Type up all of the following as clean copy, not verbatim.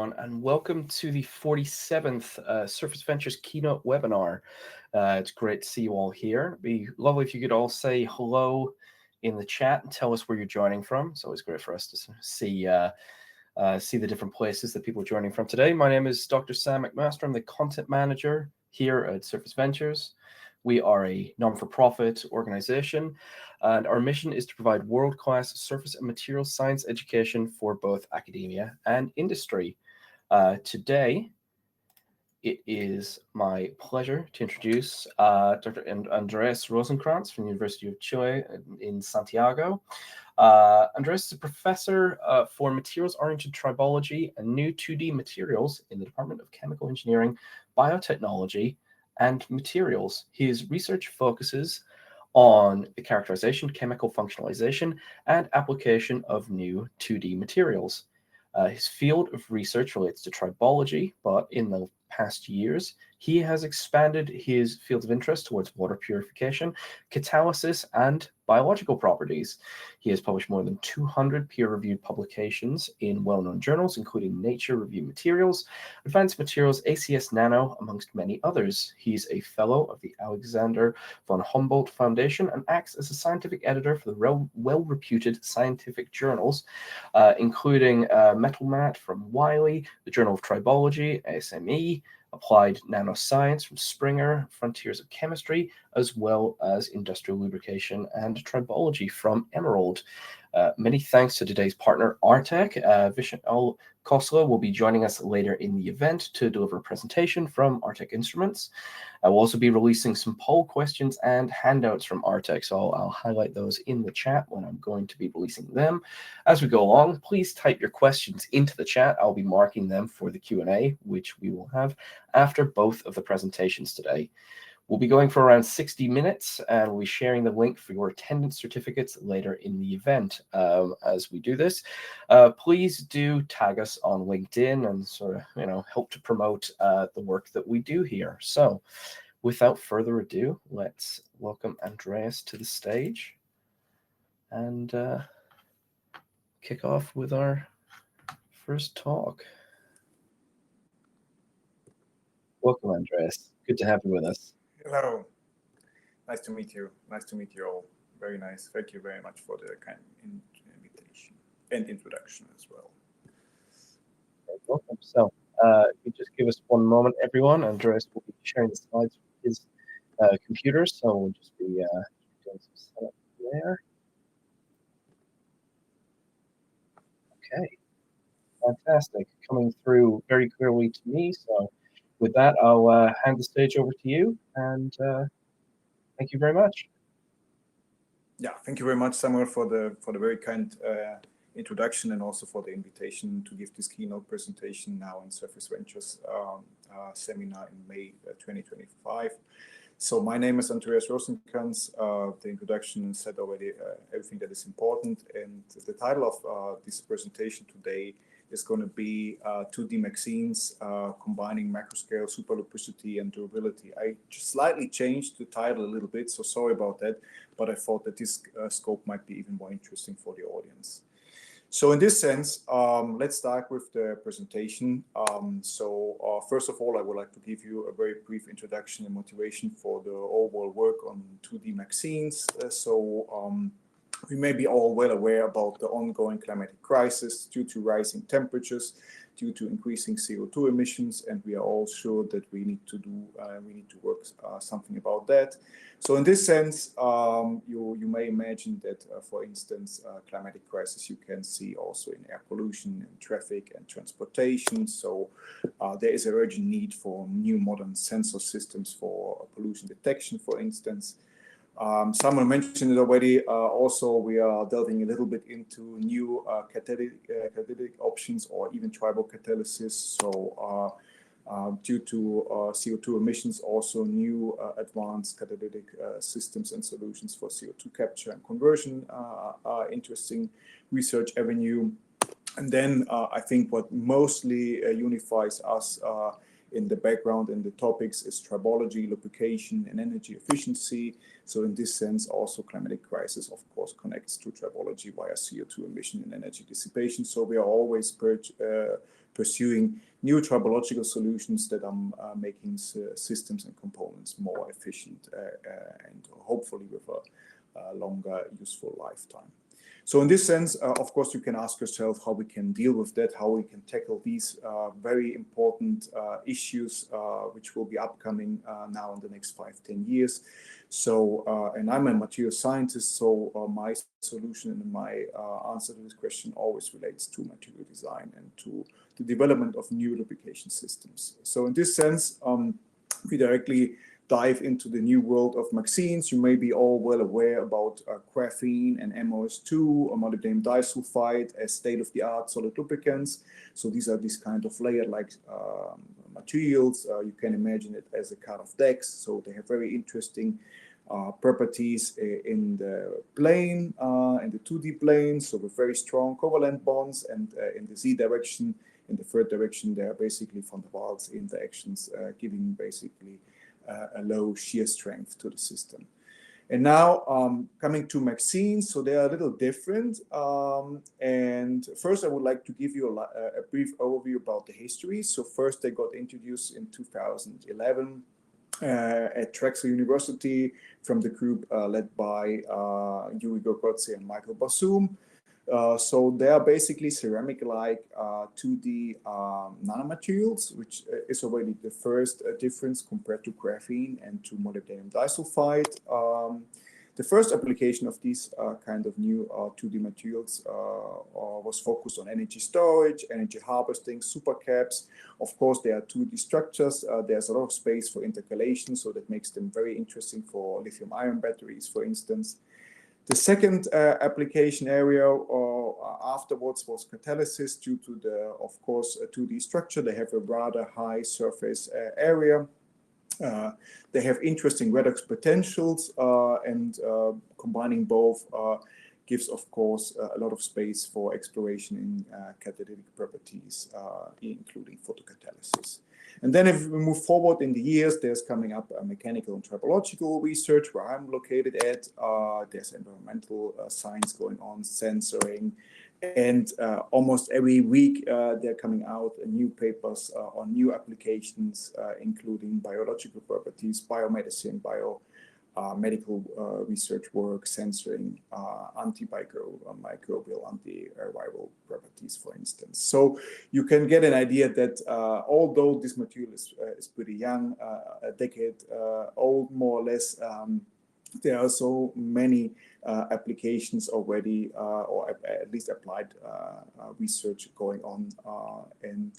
everyone, and welcome to the 47th Surface Ventures keynote webinar. It's great to see you all here. It'd be lovely if you could all say hello in the chat and tell us where you're joining from. It's always great for us to see the different places that people are joining from today. My name is Dr. Sam McMaster. I'm the content manager here at Surface Ventures. We are a non-for-profit organization, and our mission is to provide world-class surface and materials science education for both academia and industry. Today, it is my pleasure to introduce Dr. Andreas Rosenkrantz from the University of Chile in Santiago. Andreas is a professor for materials-oriented tribology and new 2D materials in the Department of Chemical Engineering, Biotechnology, and Materials. His research focuses on the characterization, chemical functionalization, and application of new 2D materials. His field of research relates to tribology, but in the past years, he has expanded his fields of interest towards water purification, catalysis, and biological properties. He has published more than 200 peer-reviewed publications in well-known journals, including Nature Review Materials, Advanced Materials, ACS Nano, amongst many others. He's a fellow of the Alexander von Humboldt Foundation and acts as a scientific editor for the well-reputed scientific journals, including Metal Mat from Wiley, the Journal of Tribology, ASME, Applied Nanoscience from Springer, Frontiers of Chemistry, as well as Industrial Lubrication and Tribology from Emerald. Many thanks to today's partner, Artec. Vishal Khosla will be joining us later in the event to deliver a presentation from Artec Instruments. I will also be releasing some poll questions and handouts from Artec, so I'll highlight those in the chat when I'm going to be releasing them. As we go along, please type your questions into the chat. I'll be marking them for the Q&A, which we will have after both of the presentations today. We'll be going for around 60 minutes, and we'll be sharing the link for your attendance certificates later in the event. As we do this, please do tag us on LinkedIn and sort of, help to promote the work that we do here. So, without further ado, let's welcome Andreas to the stage and kick off with our first talk. Welcome, Andreas. Good to have you with us. Hello. Nice to meet you. Nice to meet you all. Very nice. Thank you very much for the kind invitation and introduction as well. You're welcome. So, you just give us one moment, everyone. Andreas will be sharing the slides with his computer, so we'll just be doing some setup there. Okay. Fantastic. Coming through very clearly to me. So, with that, I'll hand the stage over to you, and thank you very much. Yeah, thank you very much, Samuel, for the very kind introduction and also for the invitation to give this keynote presentation now in Surface Ventures seminar in May 2025. So my name is Andreas Rosenkrantz. The introduction said already everything that is important, and the title of this presentation today is going to be 2D MXenes, combining macroscale superlubricity and durability. I just slightly changed the title a little bit, so sorry about that, but I thought that this scope might be even more interesting for the audience. So in this sense, let's start with the presentation. First of all, I would like to give you a very brief introduction and motivation for the overall work on 2D MXenes. We may be all well aware about the ongoing climatic crisis due to rising temperatures, due to increasing CO2 emissions, and we are all sure that we need to work something about that. So in this sense, you may imagine that, for instance, climatic crisis you can see also in air pollution and traffic and transportation. So there is an urgent need for new modern sensor systems for pollution detection, for instance. Someone mentioned it already. Also, we are delving a little bit into new catalytic options or even tribocatalysis. So due to CO2 emissions, also new advanced catalytic systems and solutions for CO2 capture and conversion are interesting research avenue. And then I think what mostly unifies us in the background in the topics is tribology, lubrication, and energy efficiency. So in this sense, also climatic crisis, of course, connects to tribology via CO2 emission and energy dissipation. So we are always pursuing new tribological solutions that are making systems and components more efficient and hopefully with a longer useful lifetime. So in this sense, of course, you can ask yourself how we can deal with that, how we can tackle these very important issues, which will be upcoming now in the next 5-10 years. So, and I'm a material scientist, so my solution and my answer to this question always relates to material design and to the development of new lubrication systems. So in this sense, we directly dive into the new world of MXenes. You may be all well aware about graphene and MOS2 or molybdenum disulfide as state-of-the-art solid lubricants. So these are these kind of layer-like materials. You can imagine it as a kind of decks. So they have very interesting properties in the plane, in the 2D plane. So with very strong covalent bonds, and in the Z direction, in the third direction, they are basically van der Waals interactions, giving basically a low shear strength to the system. And now coming to MXenes, so they are a little different. And first I would like to give you a brief overview about the history. So first they got introduced in 2011 at Drexel University from the group led by Yuri Gokotze and Michael Basum. So they are basically ceramic-like 2D nanomaterials, which is already the first difference compared to graphene and to molybdenum disulfide. The first application of these kind of new 2D materials was focused on energy storage, energy harvesting, supercaps. Of course, there are 2D structures. There's a lot of space for intercalation, so that makes them very interesting for lithium-ion batteries, for instance. The second application area afterwards was catalysis due to the, of course, 2D structure. They have a rather high surface area. They have interesting redox potentials, and combining both gives, of course, a lot of space for exploration in catalytic properties, including photocatalysis. And then if we move forward in the years, there's coming up mechanical and tribological research where I'm located at. There's environmental science going on, sensoring, and almost every week they're coming out new papers on new applications, including biological properties, biomedicine, medical research work, sensoring, antimicrobial, antiviral properties, for instance. So you can get an idea that although this material is pretty young, a decade old more or less, there are so many applications already, or at least applied research going on, and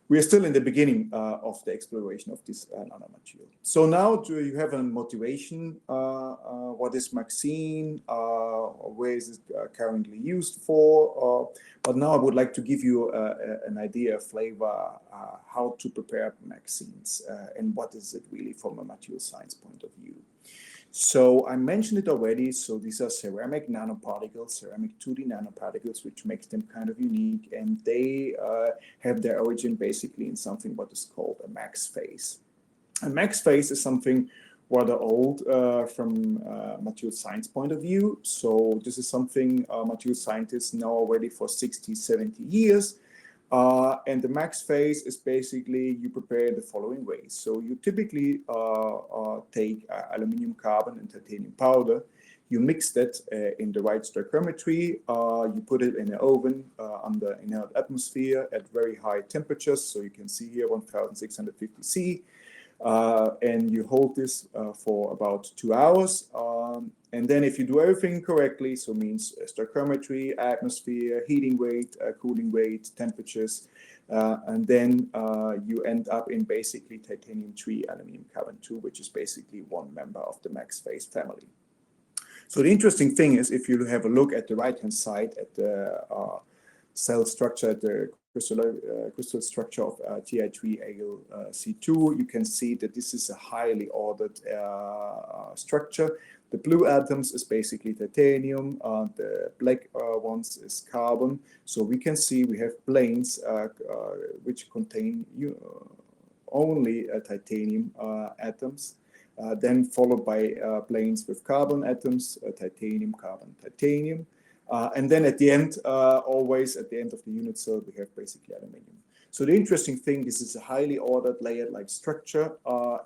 we are still in the beginning of the exploration of this nanomaterial. So now do you have a motivation? What is MXene? Where is it currently used for? But now I would like to give you an idea, a flavor, how to prepare MXenes and what is it really from a material science point of view. So I mentioned it already. So these are ceramic nanoparticles, ceramic 2D nanoparticles, which makes them kind of unique. And they have their origin basically in something what is called a max phase. A max phase is something rather old from material science point of view. So this is something material scientists know already for 60, 70 years. And the max phase is basically you prepare the following ways. So you typically take aluminum carbon and titanium powder. You mix that in the right stoichiometry. You put it in an oven under inert atmosphere at very high temperatures. So you can see here 1650 C. And you hold this for about 2 hours. And then if you do everything correctly, so means stoichiometry, atmosphere, heating rate, cooling rate, temperatures, and then you end up in basically titanium 3, aluminum carbon 2, which is basically one member of the max phase family. So the interesting thing is if you have a look at the right-hand side at the cell structure, the crystal structure of Ti3-AlC2, you can see that this is a highly ordered structure. The blue atoms is basically titanium, the black ones is carbon. So we can see we have planes which contain only titanium atoms, then followed by planes with carbon atoms, titanium, carbon, titanium. And then at the end, always at the end of the unit cell, we have basically aluminum. So the interesting thing, this is a highly ordered layered-like structure.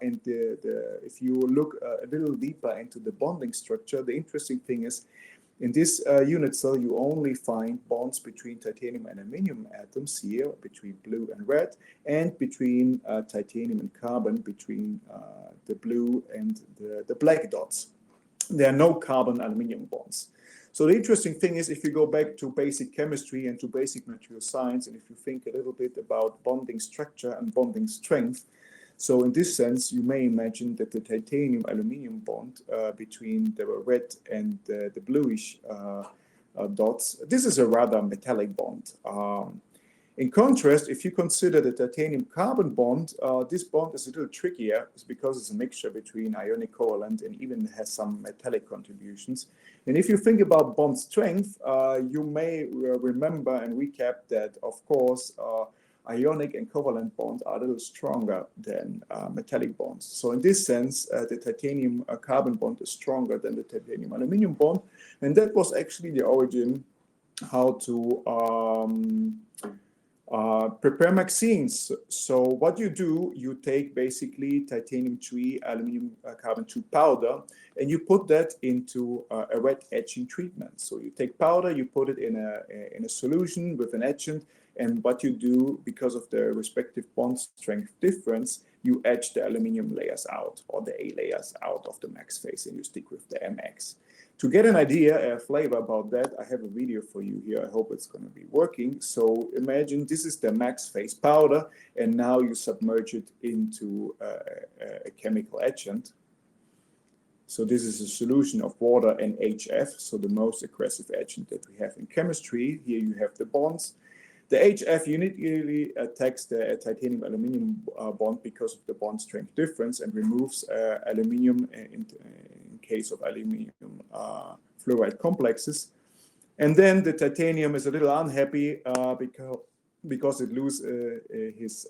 And if you look a little deeper into the bonding structure, the interesting thing is in this unit cell, you only find bonds between titanium and aluminum atoms here, between blue and red, and between titanium and carbon, between the blue and the black dots. There are no carbon-aluminum bonds. So the interesting thing is, if you go back to basic chemistry and to basic material science, and if you think a little bit about bonding structure and bonding strength, so in this sense, you may imagine that the titanium-aluminum bond between the red and the bluish dots, this is a rather metallic bond. In contrast, if you consider the titanium-carbon bond, this bond is a little trickier because it's a mixture between ionic covalent and even has some metallic contributions. And if you think about bond strength, you may remember and recap that, of course, ionic and covalent bonds are a little stronger than metallic bonds. So in this sense, the titanium-carbon bond is stronger than the titanium-aluminum bond. And that was actually the origin how to prepare MXenes. So what you do, you take basically titanium-3, aluminum-carbon-2 powder, and you put that into a wet etching treatment. So you take powder, you put it in a solution with an etchant, and what you do, because of the respective bond strength difference, you etch the aluminum layers out, or the A layers out of the max phase, and you stick with the MX. To get an idea, a flavor about that, I have a video for you here. I hope it's going to be working. So imagine this is the max phase powder, and now you submerge it into a chemical etchant. So this is a solution of water and HF, so the most aggressive etchant that we have in chemistry. Here you have the bonds. The HF uniquely attacks the titanium-aluminum bond because of the bond strength difference and removes aluminum in case of aluminum fluoride complexes. And then the titanium is a little unhappy because it loses his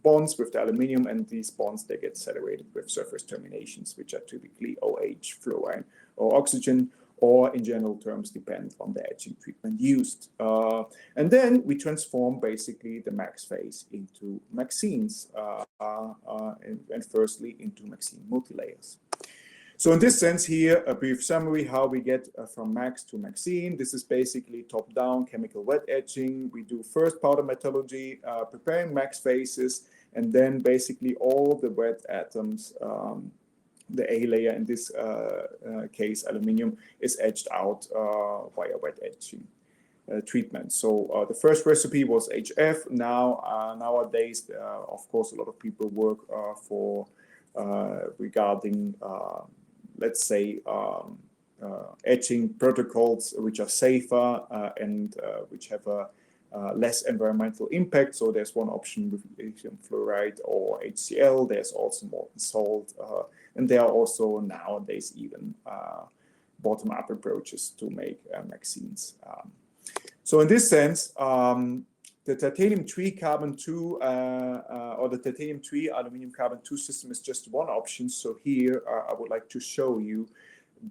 bonds with the aluminum, and these bonds, they get separated with surface terminations, which are typically OH, fluorine, or oxygen, or in general terms depend on the etching treatment used. And then we transform basically the max phase into MXenes, and firstly into MXene multilayers. So in this sense here, a brief summary how we get from max to MXene. This is basically top-down chemical wet etching. We do first powder metallurgy, preparing max phases, and then basically all the wet atoms, the A layer in this case, aluminum, is etched out via wet etching treatment. So the first recipe was HF. Now, nowadays, of course, a lot of people work for regarding, let's say, etching protocols which are safer and which have a less environmental impact. So there's one option with lithium fluoride or HCl. There's also molten salt. And there are also nowadays even bottom-up approaches to make MXenes. So in this sense, the titanium-3 carbon-2 or the titanium-3 aluminum-carbon-2 system is just one option. So here I would like to show you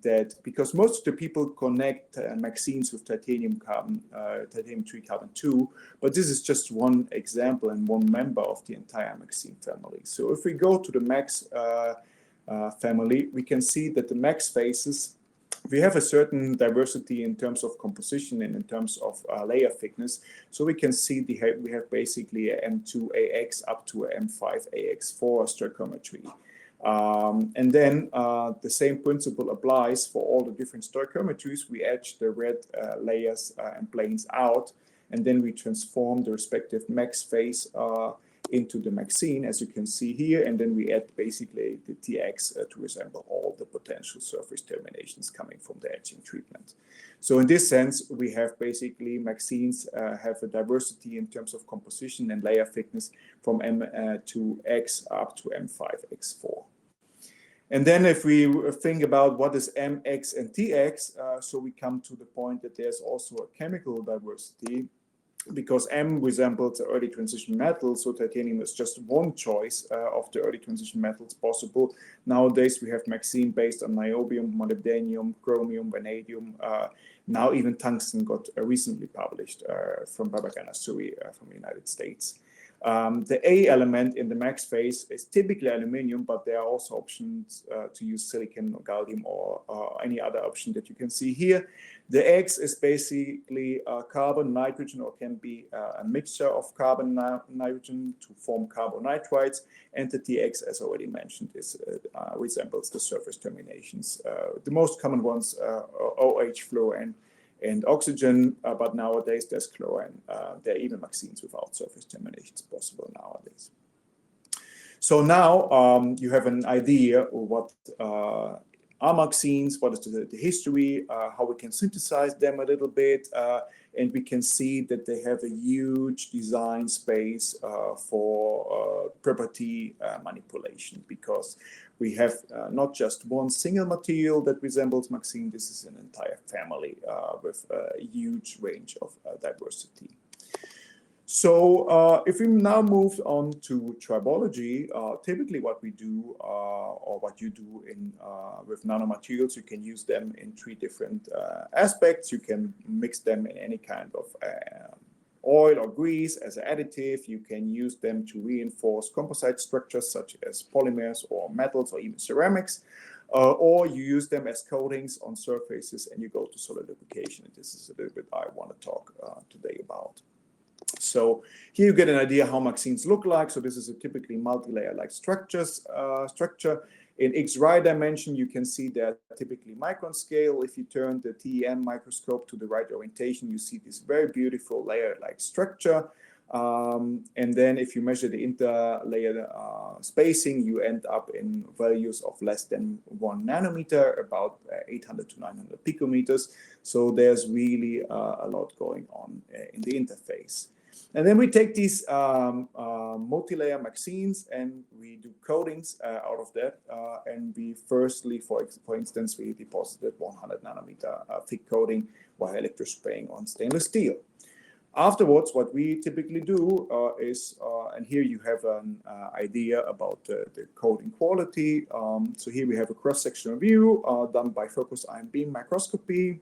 that because most of the people connect MXenes with titanium-3 carbon-2, but this is just one example and one member of the entire MXene family. So if we go to the max family, we can see that the max phases, we have a certain diversity in terms of composition and in terms of layer thickness. So we can see we have basically a M2AX up to a M5AX4 stoichiometry. And then the same principle applies for all the different stoichiometries. We etch the red layers and planes out, and then we transform the respective max phase into the MXene, as you can see here, and then we add basically the TX to resemble all the potential surface terminations coming from the etching treatment. So in this sense, we have basically MXenes have a diversity in terms of composition and layer thickness from M2X up to M5X4. And then if we think about what is MX and TX, so we come to the point that there's also a chemical diversity because M resembles the early transition metal, so titanium is just one choice of the early transition metals possible. Nowadays, we have MXene based on niobium, molybdenum, chromium, vanadium. Now even tungsten got recently published from Babagana Suri from the United States. The A element in the max phase is typically aluminum, but there are also options to use silicon or gallium or any other option that you can see here. The X is basically carbon, nitrogen, or can be a mixture of carbon, nitrogen to form carbonitrides. And the TX, as already mentioned, resembles the surface terminations. The most common ones are OH, fluorine, and oxygen, but nowadays there's chlorine. There are even MXenes without surface terminations possible nowadays. So now you have an idea of what are MXenes, what is the history, how we can synthesize them a little bit, and we can see that they have a huge design space for property manipulation, because we have not just one single material that resembles MXene. This is an entire family with a huge range of diversity. So if we now move on to tribology, typically what we do or what you do with nanomaterials, you can use them in three different aspects. You can mix them in any kind of oil or grease as an additive. You can use them to reinforce composite structures such as polymers or metals or even ceramics. Or you use them as coatings on surfaces and you go to solid lubrication. And this is a little bit I want to talk today about. So here you get an idea how MXenes look like. So this is a typically multi-layer-like structure. In X-ray dimension, you can see that typically micron scale. If you turn the TEM microscope to the right orientation, you see this very beautiful layer-like structure. And then if you measure the interlayer spacing, you end up in values of less than 1 nanometer, about 800 to 900 picometers. So there's really a lot going on in the interface. And then we take these multi-layer MXenes and we do coatings out of that. And we firstly, for instance, we deposited 100 nanometer thick coating while electrospraying on stainless steel. Afterwards, what we typically do is, and here you have an idea about the coating quality. So here we have a cross-sectional view done by focused ion beam microscopy.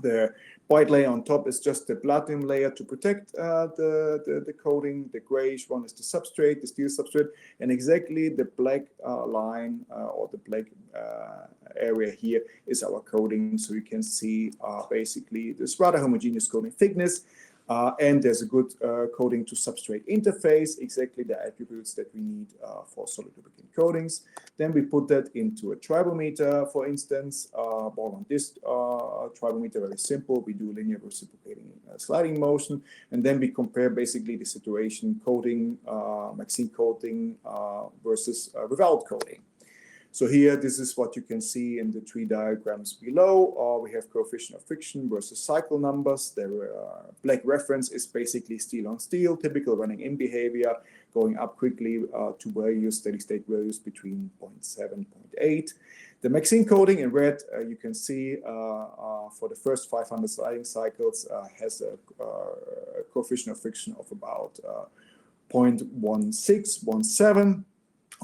The white layer on top is just the platinum layer to protect the coating. The grayish one is the substrate, the steel substrate, and exactly the black line or the black area here is our coating. So you can see basically this rather homogeneous coating thickness. And there's a good coating to substrate interface, exactly the attributes that we need for solid lubricant coatings. Then we put that into a tribometer, for instance, ball on disc tribometer, very simple. We do linear reciprocating sliding motion, and then we compare basically the situation coating, MXene coating versus without coating. So here, this is what you can see in the three diagrams below. We have coefficient of friction versus cycle numbers. The black reference is basically steel on steel, typical running in behavior, going up quickly to values, steady state values between 0.7 and 0.8. The MXene coating in red, you can see for the first 500 sliding cycles has a coefficient of friction of about 0.1617.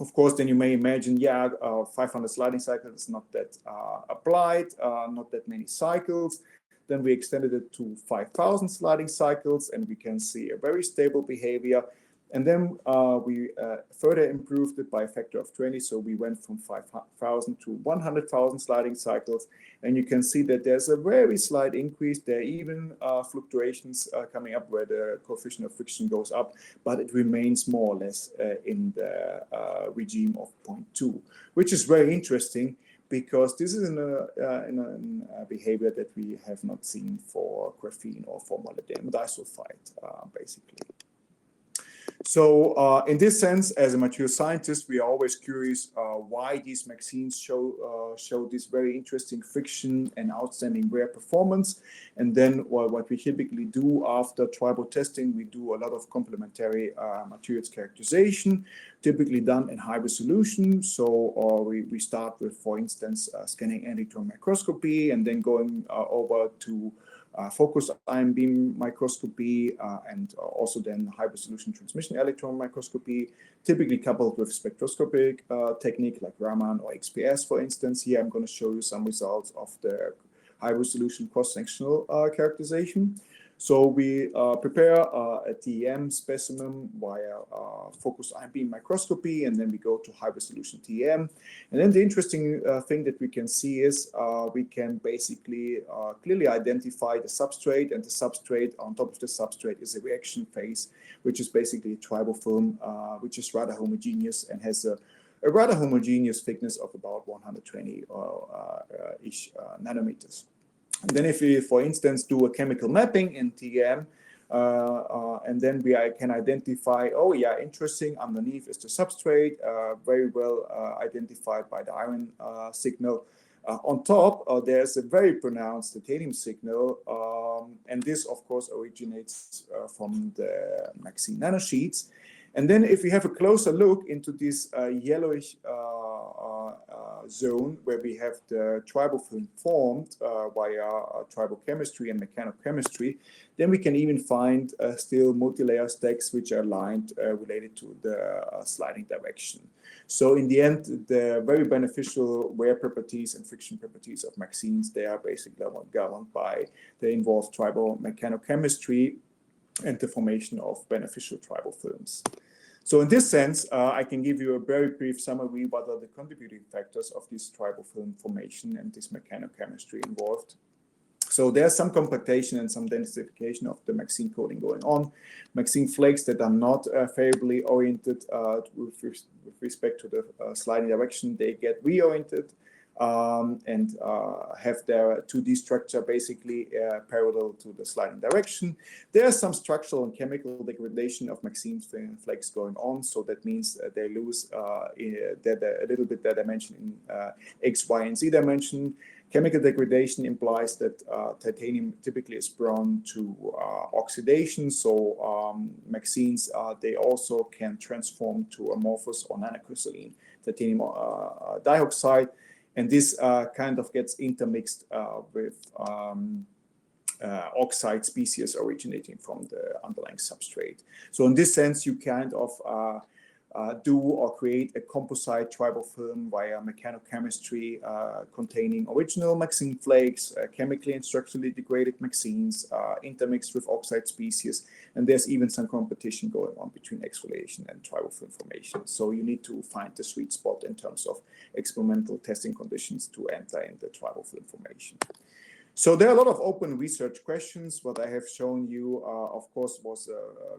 Of course, then you may imagine, 500 sliding cycles is not that applied, not that many cycles. Then we extended it to 5,000 sliding cycles, and we can see a very stable behavior. And then we further improved it by a factor of 20. So we went from 5,000 to 100,000 sliding cycles. And you can see that there's a very slight increase. There are even fluctuations coming up where the coefficient of friction goes up, but it remains more or less in the regime of 0.2, which is very interesting because this is in a behavior that we have not seen for graphene or for molybdenum disulfide, basically. So in this sense, as a material scientist, we are always curious why these MXenes show this very interesting friction and outstanding wear performance. And then what we typically do after tribo testing, we do a lot of complementary materials characterization, typically done in high resolution. So we start with, for instance, scanning electron microscopy and then going over to focused ion beam microscopy, and also then high resolution transmission electron microscopy, typically coupled with spectroscopic technique like Raman or XPS, for instance. Here I'm going to show you some results of the high resolution cross-sectional characterization. So we prepare a TEM specimen via focused ion beam microscopy, and then we go to high resolution TEM. And then the interesting thing that we can see is we can basically clearly identify the substrate, and the substrate on top of the substrate is a reaction phase, which is basically a tribofilm, which is rather homogeneous and has a rather homogeneous thickness of about 120-ish nanometers. And then if we, for instance, do a chemical mapping in TEM, and then we can identify, oh yeah, interesting, underneath is the substrate, very well identified by the iron signal. On top, there's a very pronounced titanium signal, and this, of course, originates from the MXene nanosheets. And then if we have a closer look into this yellowish zone where we have the tribofilm formed via tribochemistry and mechanochemistry, then we can even find still multi-layer stacks which are aligned related to the sliding direction. So in the end, the very beneficial wear properties and friction properties of MXenes, they are basically governed by the involved tribomechanochemistry and the formation of beneficial tribofilms. So in this sense, I can give you a very brief summary what are the contributing factors of this tribofilm formation and this mechanochemistry involved. So there's some compactation and some densification of the MXene coating going on. MXene flakes that are not favorably oriented with respect to the sliding direction, they get reoriented and have their 2D structure basically parallel to the sliding direction. There's some structural and chemical degradation of MXene flakes going on, so that means they lose a little bit that dimension in X, Y, and Z dimension. Chemical degradation implies that titanium typically is prone to oxidation, so MXenes, they also can transform to amorphous or nanocrystalline titanium dioxide. And this kind of gets intermixed with oxide species originating from the underlying substrate. So in this sense, you kind of do or create a composite tribofilm via mechanochemistry containing original MXene flakes, chemically and structurally degraded MXenes, intermixed with oxide species, and there's even some competition going on between exfoliation and tribofilm formation. So you need to find the sweet spot in terms of experimental testing conditions to enter in the tribofilm formation. So there are a lot of open research questions. What I have shown you, of course, was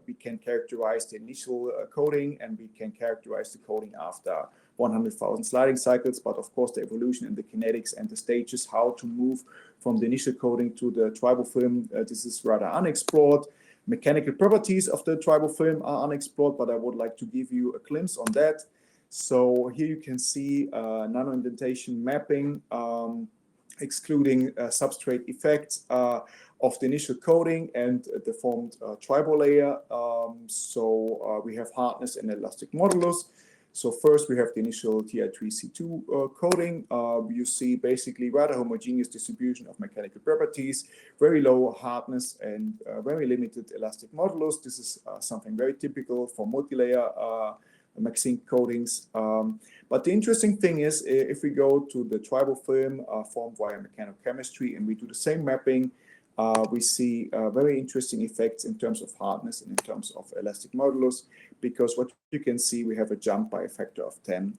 we can characterize the initial coding, and we can characterize the coding after 100,000 sliding cycles. But of course, the evolution and the kinetics and the stages, how to move from the initial coding to the tribofilm, this is rather unexplored. Mechanical properties of the tribofilm are unexplored, but I would like to give you a glimpse on that. So here you can see nanoindentation mapping, excluding substrate effects of the initial coating and the formed tribo layer. So we have hardness and elastic modulus. So first we have the initial Ti3C2 coating. You see basically rather homogeneous distribution of mechanical properties, very low hardness and very limited elastic modulus. This is something very typical for multi-layer MXene coatings. But the interesting thing is, if we go to the tribofilm formed via mechanochemistry and we do the same mapping, we see very interesting effects in terms of hardness and in terms of elastic modulus, because what you can see, we have a jump by a factor of 10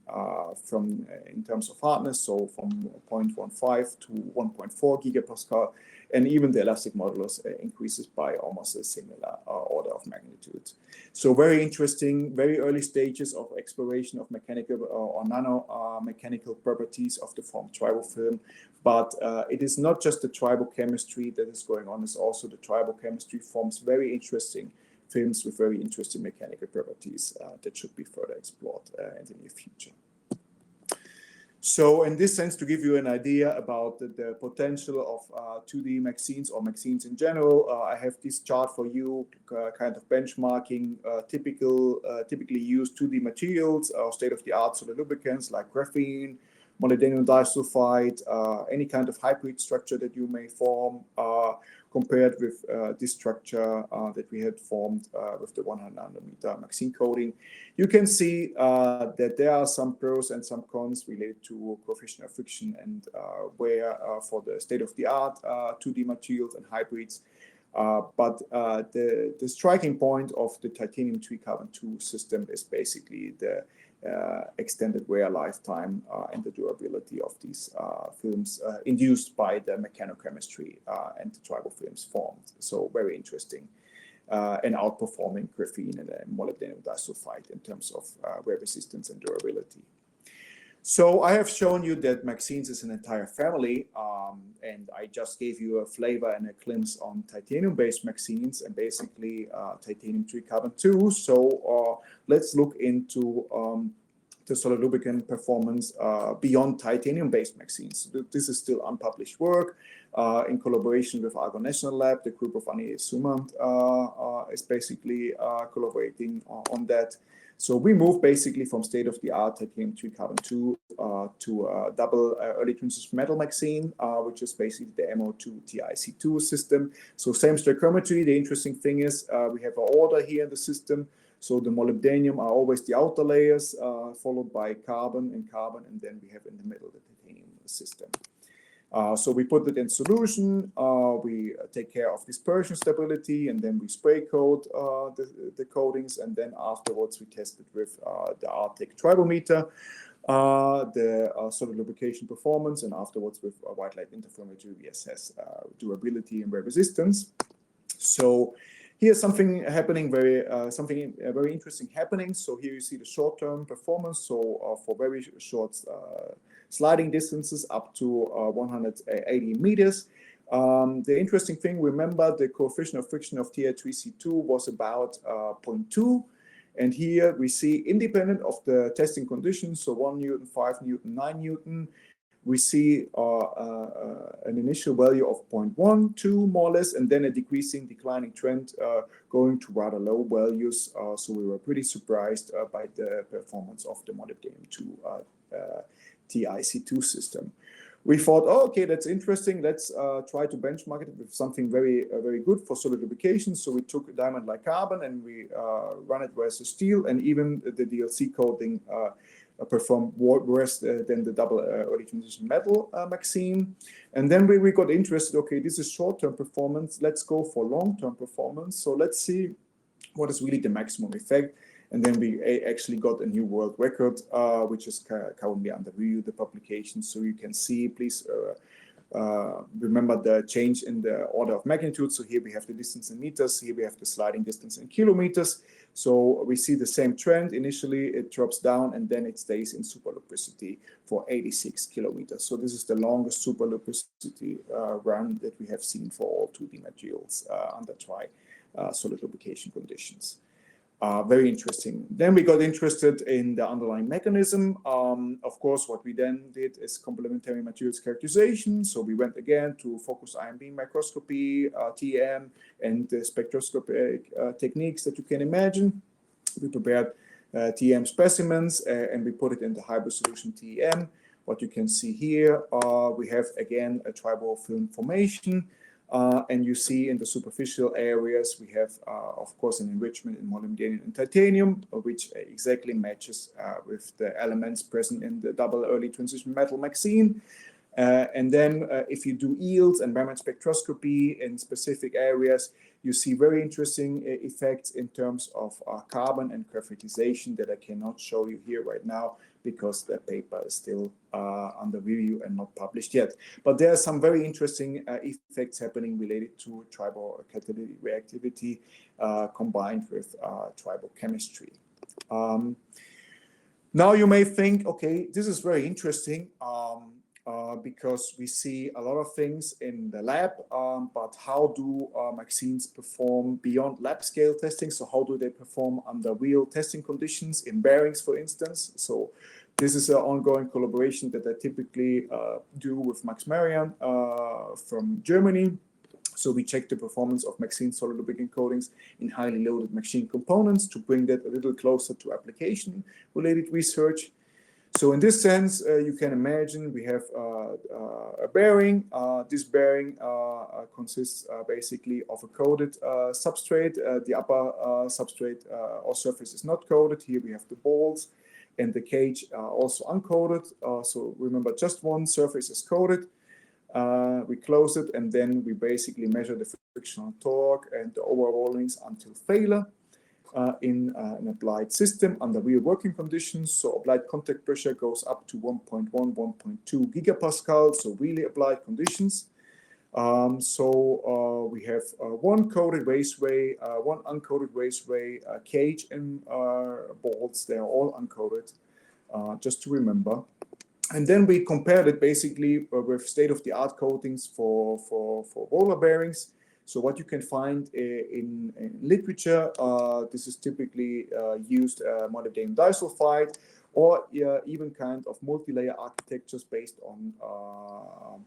from in terms of hardness, so from 0.15 to 1.4 gigapascal, and even the elastic modulus increases by almost a similar order of magnitude. So very interesting, very early stages of exploration of mechanical or nano mechanical properties of the formed tribofilm. But it is not just the tribochemistry that is going on, it's also the tribochemistry forms very interesting films with very interesting mechanical properties that should be further explored in the near future. So in this sense, to give you an idea about the potential of 2D MXenes or MXenes in general, I have this chart for you, kind of benchmarking typically used 2D materials or state-of-the-art solid lubricants like graphene, molybdenum disulfide, any kind of hybrid structure that you may form, compared with this structure that we had formed with the 100 nanometer MXene coating. You can see that there are some pros and some cons related to coefficient of friction and wear for the state-of-the-art 2D materials and hybrids. But the striking point of the titanium 3 carbon 2 system is basically the extended wear lifetime and the durability of these films induced by the mechanochemistry and the tribal films formed. So very interesting and outperforming graphene and molybdenum disulfide in terms of wear resistance and durability. So I have shown you that MXenes is an entire family, and I just gave you a flavor and a glimpse on titanium-based MXenes and basically titanium 3 carbon 2. So let's look into the solid lubricant performance beyond titanium-based MXenes. This is still unpublished work in collaboration with Argonne National Lab. The group of Annie Sumant is basically collaborating on that. So we moved basically from state-of-the-art titanium 3 carbon 2 to a double early transition metal MXene, which is basically the MO2 TIC2 system. So same stoichiometry. The interesting thing is we have an order here in the system. So the molybdenum are always the outer layers, followed by carbon, and then we have in the middle the titanium system. So we put it in solution, we take care of dispersion stability, and then we spray coat the coatings, and then afterwards we test it with the Arctic tribometer, the solid lubrication performance, and afterwards with a white light interferometry we assess durability and wear resistance. So here's something happening, very interesting happening. So here you see the short-term performance. So for very short sliding distances up to 180 meters. The interesting thing, remember the coefficient of friction of Ti3C2 was about 0.2. And here we see, independent of the testing conditions, so 1 Newton, 5 Newton, 9 Newton, we see an initial value of 0.12 more or less, and then a declining trend going to rather low values. So we were pretty surprised by the performance of the molybdenum 2 TIC2 system. We thought, oh, okay, that's interesting. Let's try to benchmark it with something very good for solid lubrication. So we took diamond like carbon and we run it versus steel, and even the DLC coating performed worse than the double early transition metal MXene. And then we got interested, okay, this is short-term performance. Let's go for long-term performance. So let's see what is really the maximum effect. And then we actually got a new world record, which is currently under review, the publication. So you can see, please remember the change in the order of magnitude. So here we have the distance in meters. Here we have the sliding distance in kilometers. So we see the same trend. Initially, it drops down, and then it stays in super lubricity for 86 kilometers. So this is the longest super lubricity run that we have seen for all 2D materials under dry solid lubrication conditions. Very interesting. Then we got interested in the underlying mechanism. Of course, what we then did is complementary materials characterization. So we went again to focus ion beam microscopy, TEM, and the spectroscopic techniques that you can imagine. We prepared TEM specimens and we put it in the hybrid solution TEM. What you can see here, we have again a tribal film formation. And you see in the superficial areas, we have, of course, an enrichment in molybdenum and titanium, which exactly matches with the elements present in the double early transition metal MXene. And then if you do yields and Raman spectroscopy in specific areas, you see very interesting effects in terms of carbon and graphitization that I cannot show you here right now because the paper is still under review and not published yet. But there are some very interesting effects happening related to tribal catalytic reactivity combined with tribal chemistry. Now you may think, okay, this is very interesting because we see a lot of things in the lab, but how do MXenes perform beyond lab scale testing? So how do they perform under real testing conditions in bearings, for instance? So this is an ongoing collaboration that I typically do with Max Marian from Germany. So we check the performance of MXene solid lubricant coatings in highly loaded machine components to bring that a little closer to application-related research. So in this sense, you can imagine we have a bearing. This bearing consists basically of a coated substrate. The upper substrate or surface is not coated. Here we have the balls, and the cage also uncoated. So remember, just one surface is coated. We close it, and then we basically measure the frictional torque and the overrollings until failure. In an applied system under real working conditions. So applied contact pressure goes up to 1.1, 1.2 gigapascal, so really applied conditions. We have one coated raceway, one uncoated raceway, cage and bolts. They are all uncoated, just to remember. And then we compared it basically with state-of-the-art coatings for roller bearings. So what you can find in literature, this is typically used molybdenum disulfide, or even kind of multi-layer architectures based on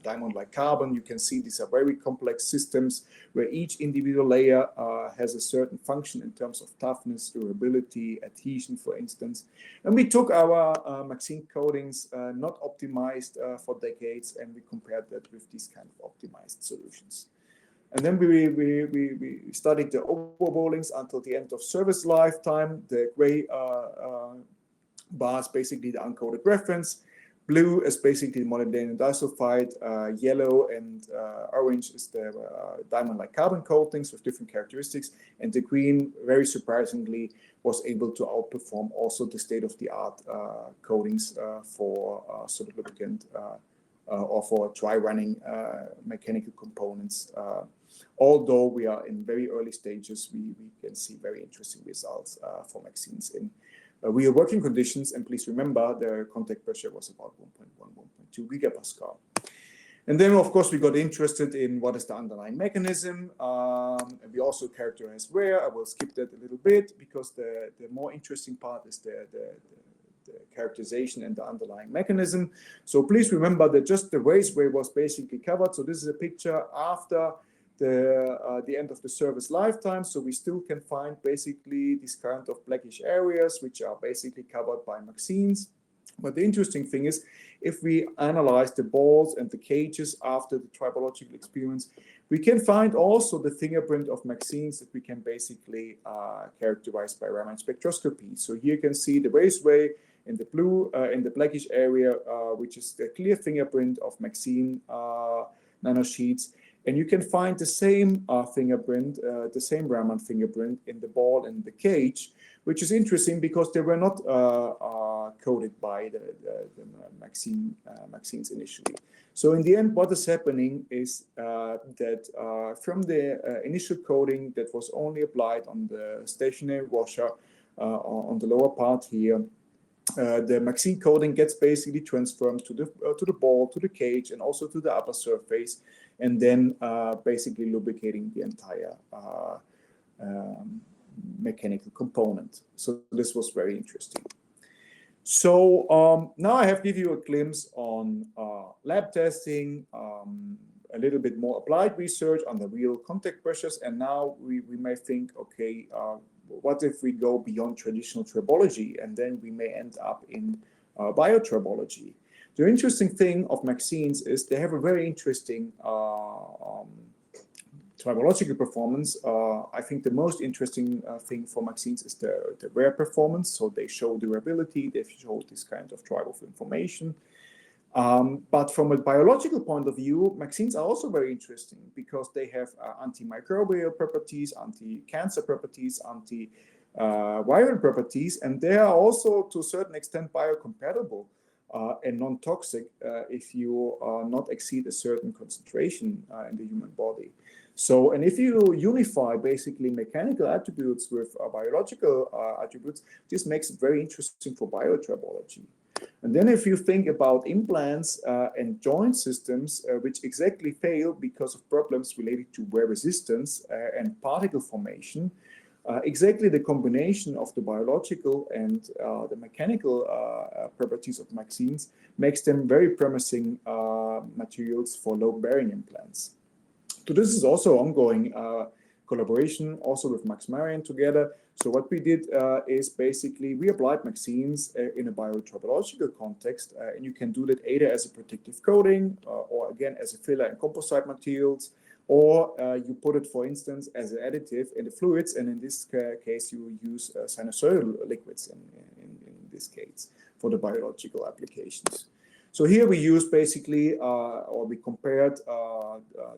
diamond-like carbon. You can see these are very complex systems where each individual layer has a certain function in terms of toughness, durability, adhesion, for instance. And we took our MXene coatings, not optimized for decades, and we compared that with these kind of optimized solutions. And then we studied the overrollings until the end of service lifetime. The gray bars basically the uncoated reference. Blue is basically the molybdenum disulfide. Yellow and orange is the diamond-like carbon coatings with different characteristics. And the green, very surprisingly, was able to outperform also the state-of-the-art coatings for solid lubricant or for dry running mechanical components. Although we are in very early stages, we can see very interesting results for MXenes in real working conditions. And please remember, the contact pressure was about 1.1, 1.2 gigapascal. And then, of course, we got interested in what is the underlying mechanism. And we also characterized wear. I will skip that a little bit because the more interesting part is the characterization and the underlying mechanism. So please remember that just the raceway was basically covered. So this is a picture after the end of the service lifetime. So we still can find basically these kind of blackish areas, which are basically covered by MXenes. But the interesting thing is, if we analyze the balls and the cages after the tribological experience, we can find also the fingerprint of MXenes that we can basically characterize by Raman spectroscopy. So here you can see the raceway in the blue, in the blackish area, which is the clear fingerprint of MXene nanosheets. And you can find the same fingerprint, the same Raman fingerprint in the ball and the cage, which is interesting because they were not coded by the MXenes initially. So in the end, what is happening is that from the initial coding that was only applied on the stationary washer on the lower part here, the MXene coding gets basically transferred to the ball, to the cage, and also to the upper surface, and then basically lubricating the entire mechanical component. So this was very interesting. So now I have given you a glimpse on lab testing, a little bit more applied research on the real contact pressures, and now we may think, okay, what if we go beyond traditional tribology, and then we may end up in biotribology. The interesting thing of MXenes is they have a very interesting tribological performance. I think the most interesting thing for MXenes is the wear performance. So they show durability, they show this kind of tribal information. But from a biological point of view, MXenes are also very interesting because they have antimicrobial properties, anti-cancer properties, anti-viral properties, and they are also to a certain extent biocompatible and non-toxic if you not exceed a certain concentration in the human body. So, and if you unify basically mechanical attributes with biological attributes, this makes it very interesting for biotribology. And then if you think about implants and joint systems, which exactly fail because of problems related to wear resistance and particle formation, exactly the combination of the biological and the mechanical properties of MXenes makes them very promising materials for load-bearing implants. So this is also ongoing collaboration, also with Max Marian together. So what we did is basically we applied MXenes in a biotribological context, and you can do that either as a protective coating or again as a filler in composite materials, or you put it, for instance, as an additive in the fluids, and in this case you use sinusoidal liquids in this case for the biological applications. So here we use basically, or we compared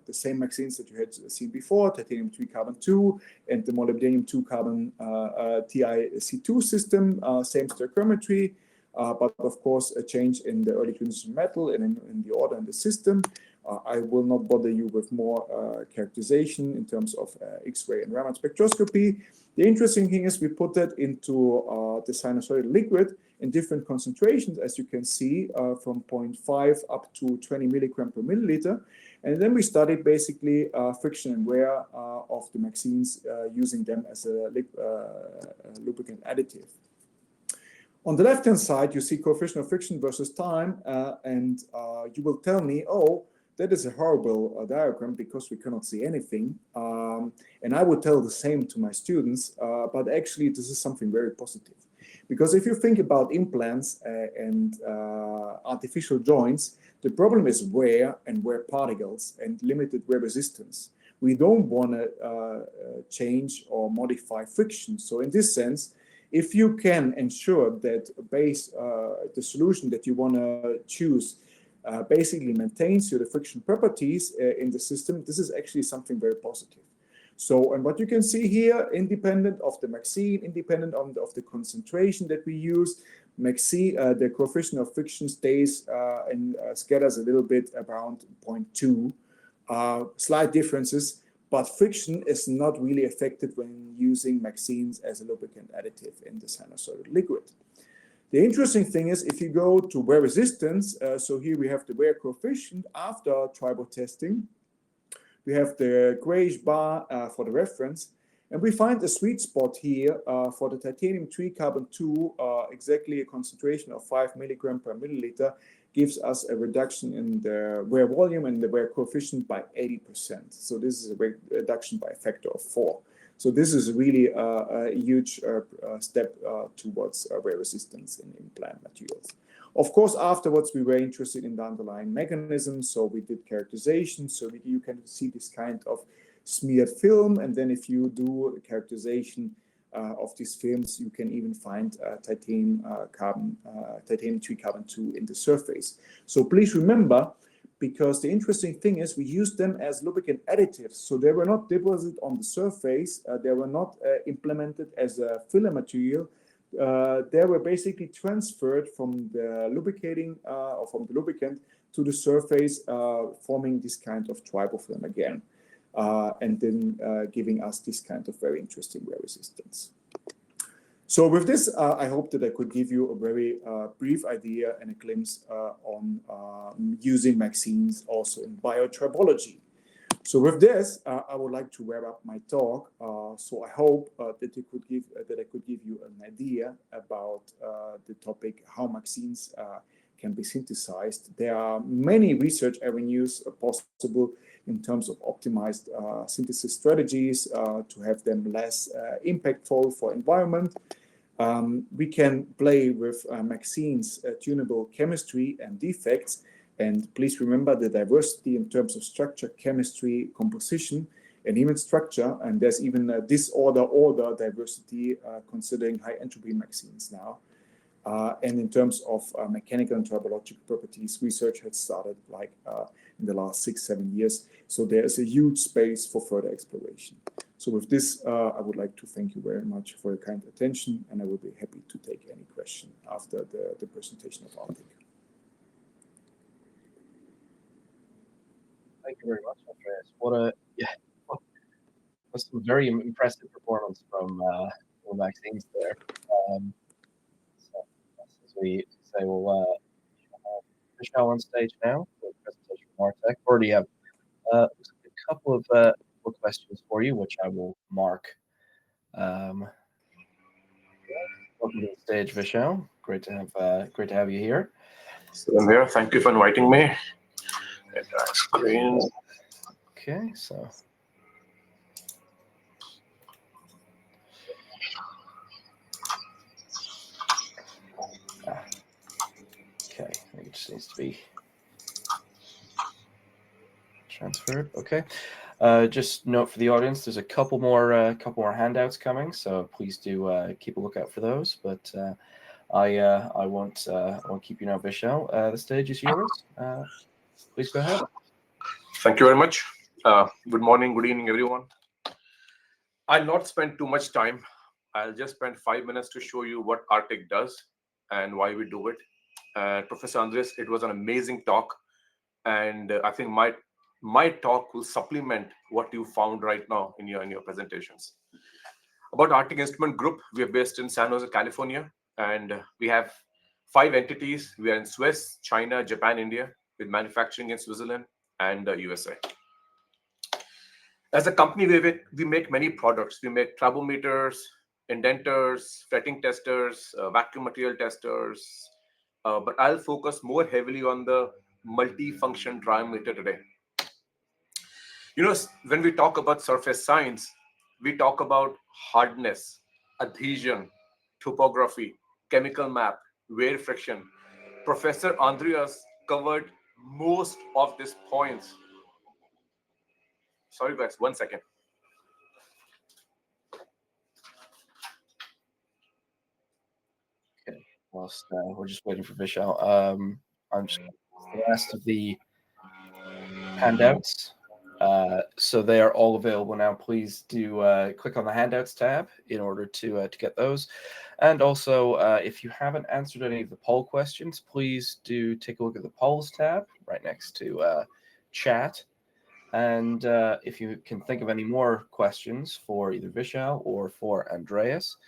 the same MXenes that you had seen before, titanium 3 carbon 2 and the molybdenum 2 carbon TiC2 system, same stoichiometry, but of course a change in the early transition metal and in the order in the system. I will not bother you with more characterization in terms of X-ray and Raman spectroscopy. The interesting thing is we put that into the sinusoidal liquid in different concentrations, as you can see, from 0.5 up to 20 milligram per milliliter. And then we studied basically friction and wear of the MXenes using them as a lubricant additive. On the left-hand side, you see coefficient of friction versus time, and you will tell me, oh, that is a horrible diagram because we cannot see anything. And I would tell the same to my students, but actually this is something very positive. Because if you think about implants and artificial joints, the problem is wear and wear particles and limited wear resistance. We don't want to change or modify friction. So in this sense, if you can ensure that the solution that you want to choose basically maintains the friction properties in the system, this is actually something very positive. So, and what you can see here, independent of the MXene, independent of the concentration that we use, MXene, the coefficient of friction stays and scatters a little bit around 0.2. Slight differences, but friction is not really affected when using MXenes as a lubricant additive in the sinusoidal liquid. The interesting thing is if you go to wear resistance, so here we have the wear coefficient after Tribo testing. We have the grayish bar for the reference, and we find a sweet spot here for the titanium 3 carbon 2, exactly a concentration of 5 milligram per milliliter, gives us a reduction in the wear volume and the wear coefficient by 80%. So this is a reduction by a factor of 4. So this is really a huge step towards wear resistance in implant materials. Of course, afterwards, we were interested in the underlying mechanisms, so we did characterization, so you can see this kind of smeared film, and then if you do characterization of these films, you can even find titanium 3 carbon 2 in the surface. So please remember, because the interesting thing is we use them as lubricant additives, so they were not deposited on the surface, they were not implemented as a filler material. They were basically transferred from the lubricating or from the lubricant to the surface, forming this kind of tribofilm again, and then giving us this kind of very interesting wear resistance. So with this, I hope that I could give you a very brief idea and a glimpse on using MXenes also in biotribology. So with this, I would like to wrap up my talk. So I hope that I could give you an idea about the topic how MXenes can be synthesized. There are many research avenues possible in terms of optimized synthesis strategies to have them less impactful for environment. We can play with MXenes tunable chemistry and defects. And please remember the diversity in terms of structure, chemistry, composition, and even structure. And there's even a disorder-order diversity considering high entropy MXenes now. And in terms of mechanical and tribological properties, research has started like in the last 6-7 years. So there is a huge space for further exploration. So with this, I would like to thank you very much for your kind attention, and I will be happy to take any question after the presentation of Arctic. Thank you very much, Andreas. That's a very impressive performance from MXenes there. So as we say, we'll have Michelle on stage now for the presentation from Arctic. Already have a couple of questions for you, which I will mark. Welcome to the stage, Vishal. Great to have you here. So I'm here. Thank you for inviting me. Screen. Okay, so just needs to be transferred. Okay. Just note for the audience, there's a couple more handouts coming, so please do keep a lookout for those. But I won't keep you now, Vishal. The stage is yours. Please go ahead. Thank you very much. Good morning, good evening, everyone. I'll not spend too much time. I'll just spend 5 minutes to show you what Arctic does and why we do it. Professor Andreas, it was an amazing talk, and I think my talk will supplement what you found right now in your presentations. About Arctic Instrument Group, we are based in San Jose, California, and we have 5 entities. We are in Swiss, China, Japan, India, with manufacturing in Switzerland and USA. As a company, we make many products. We make tribometers, indenters, fretting testers, vacuum material testers, but I'll focus more heavily on the multi-function triometer today. You know, when we talk about surface science, we talk about hardness, adhesion, topography, chemical map, wear friction. Professor Andreas covered most of these points. Sorry, guys, 1 second. Okay. Whilst we're just waiting for Vishal, I'm just the rest of the handouts. So they are all available now. Please do click on the handouts tab in order to get those. And also, if you haven't answered any of the poll questions, please do take a look at the polls tab right next to chat. And if you can think of any more questions for either Vishal or for Andreas,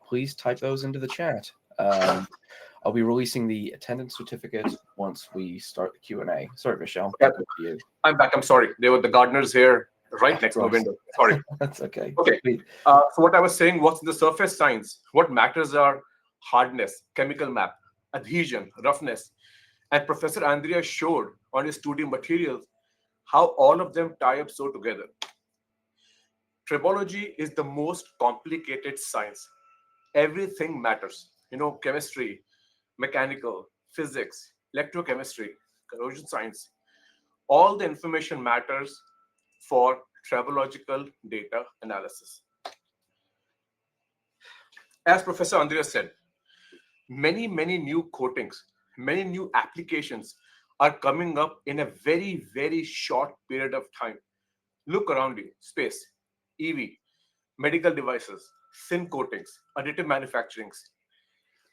please type those into the chat. I'll be releasing the attendance certificate once we start the Q&A. Sorry, Vishal. Yeah. To you. I'm back. I'm sorry. They were the gardeners here right next to the window. Sorry. That's okay. Okay. So what I was saying, what's in the surface science? What matters are hardness, chemical map, adhesion, roughness. And Professor Andrea showed on his 2D materials how all of them tie up so together. Tribology is the most complicated science. Everything matters. You know, chemistry, mechanical, physics, electrochemistry, corrosion science. All the information matters for tribological data analysis. As Professor Andreas said, many new coatings, many new applications are coming up in a very, very short period of time. Look around you, space, EV, medical devices, thin coatings, additive manufacturing.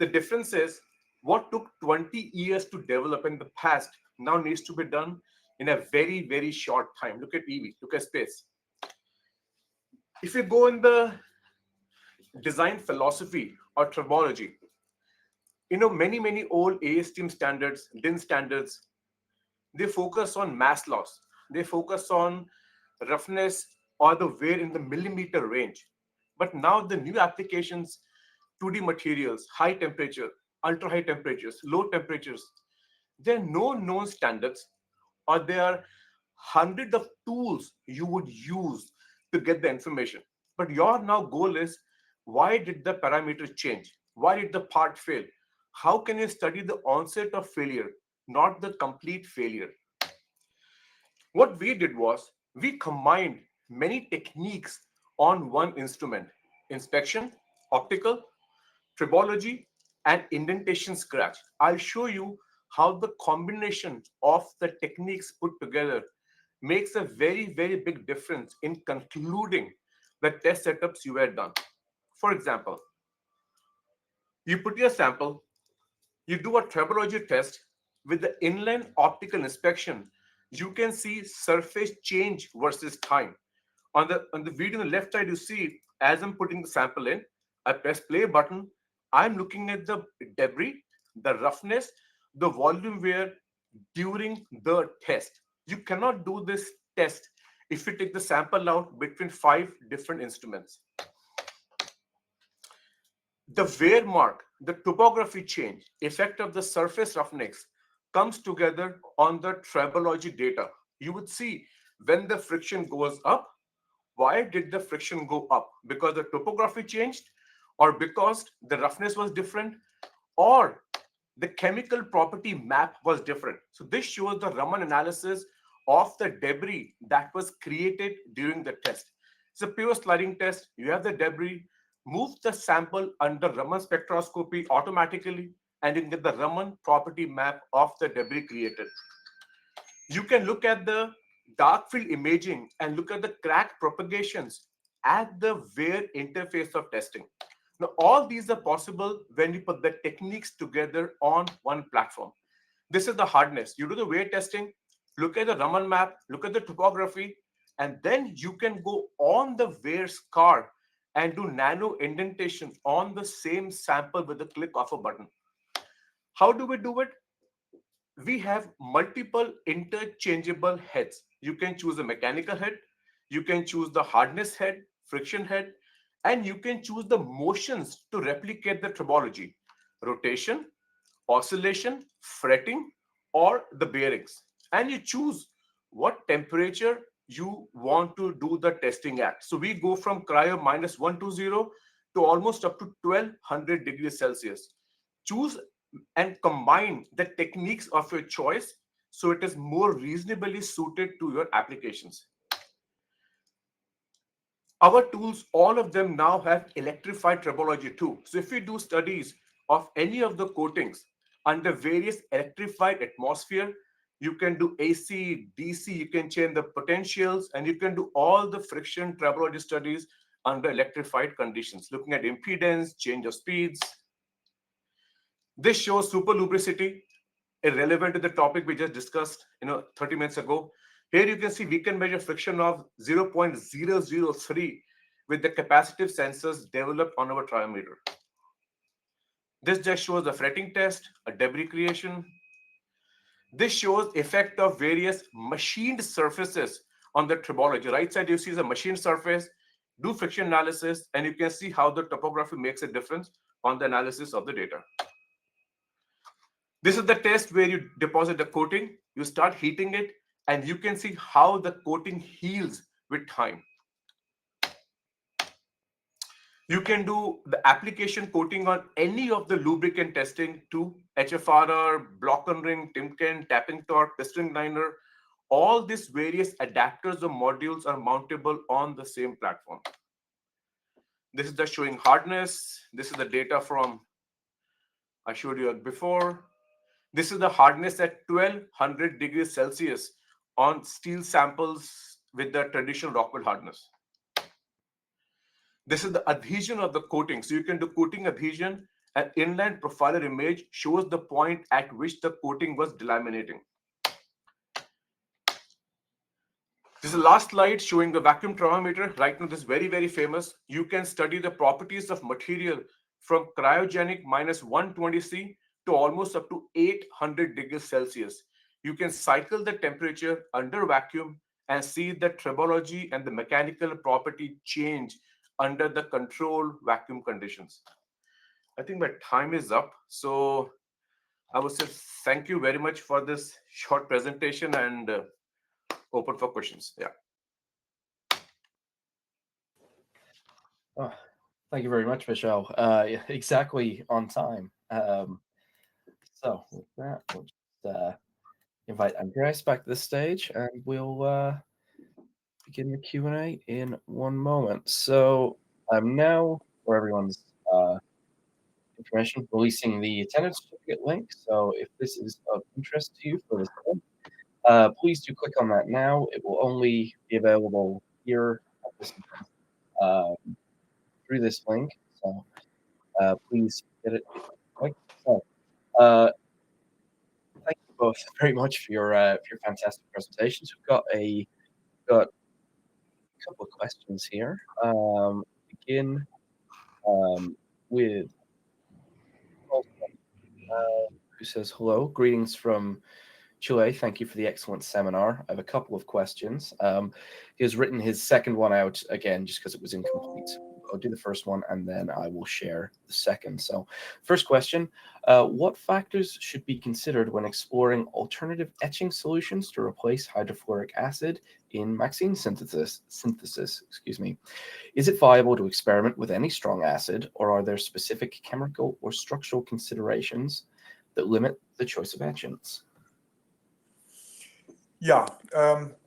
The difference is what took 20 years to develop in the past now needs to be done in a very, very short time. Look at EV, look at space. If you go in the design philosophy or tribology, you know, many old ASTM standards, DIN standards, they focus on mass loss. They focus on roughness or the wear in the millimeter range. But now the new applications, 2D materials, high temperature, ultra high temperatures, low temperatures, there are no known standards, or there are hundreds of tools you would use to get the information. But your now goal is, why did the parameter change? Why did the part fail? How can you study the onset of failure, not the complete failure? What we did was, we combined many techniques on one instrument: inspection, optical, tribology, and indentation scratch. I'll show you how the combination of the techniques put together makes a very, very big difference in concluding the test setups you had done. For example, you put your sample, you do a tribology test with the inline optical inspection. You can see surface change versus time. On the video on the left side, you see, as I'm putting the sample in, I press play button, I'm looking at the debris, the roughness, the volume wear during the test. You cannot do this test if you take the sample out between 5 different instruments. The wear mark, the topography change, effect of the surface roughness comes together on the tribology data. You would see when the friction goes up. Why did the friction go up? Because the topography changed, or because the roughness was different, or the chemical property map was different. So this shows the Raman analysis of the debris that was created during the test. It's a pure sliding test. You have the debris, move the sample under Raman spectroscopy automatically, and you can get the Raman property map of the debris created. You can look at the dark field imaging and look at the crack propagations at the wear interface of testing. Now, all these are possible when you put the techniques together on one platform. This is the hardness. You do the wear testing, look at the Raman map, look at the topography, and then you can go on the wear scar and do nano indentation on the same sample with the click of a button. How do we do it? We have multiple interchangeable heads. You can choose a mechanical head, you can choose the hardness head, friction head, and you can choose the motions to replicate the tribology: rotation, oscillation, fretting, or the bearings. And you choose what temperature you want to do the testing at. So we go from cryo minus 120 to almost up to 1200 degrees Celsius. Choose and combine the techniques of your choice so it is more reasonably suited to your applications. Our tools, all of them now have electrified tribology too. So if we do studies of any of the coatings under various electrified atmosphere, you can do AC, DC, you can change the potentials, and you can do all the friction tribology studies under electrified conditions, looking at impedance, change of speeds. This shows super lubricity, irrelevant to the topic we just discussed 30 minutes ago. Here you can see we can measure friction of 0.003 with the capacitive sensors developed on our triometer. This just shows the fretting test, a debris creation. This shows effect of various machined surfaces on the tribology. Right side you see the machined surface, do friction analysis, and you can see how the topography makes a difference on the analysis of the data. This is the test where you deposit the coating, you start heating it, and you can see how the coating heals with time. You can do the application coating on any of the lubricant testing to HFRR, block and ring, Timken, tapping torque, piston liner. All these various adapters or modules are mountable on the same platform. This is just showing hardness. This is the data from I showed you before. This is the hardness at 1200 degrees Celsius on steel samples with the traditional Rockwell hardness. This is the adhesion of the coating. So you can do coating adhesion, and inline profiler image shows the point at which the coating was delaminating. This is the last slide showing the vacuum thermometer. Right now, this is very, very famous. You can study the properties of material from cryogenic minus 120C to almost up to 800 degrees Celsius. You can cycle the temperature under vacuum and see the tribology and the mechanical property change under the controlled vacuum conditions. I think my time is up. So I would say thank you very much for this short presentation and open for questions. Yeah. Oh, thank you very much, Michelle. Exactly on time. So with that, we'll just invite Andreas back to the stage, and we'll begin the Q&A in one moment. So I'm now, for everyone's information, releasing the attendance certificate link. So if this is of interest to you for this event, please do click on that now. It will only be available here at this event through this link. So please get it if you like. So thank you both very much for your fantastic presentations. We've got a couple of questions here. Begin with who says hello, greetings from Chile. Thank you for the excellent seminar. I have a couple of questions. He has written his second one out again just because it was incomplete. I'll do the first one and then I will share the second. So first question, what factors should be considered when exploring alternative etching solutions to replace hydrofluoric acid in MXene synthesis? Excuse me. Is it viable to experiment with any strong acid, or are there specific chemical or structural considerations that limit the choice of etchants? Yeah,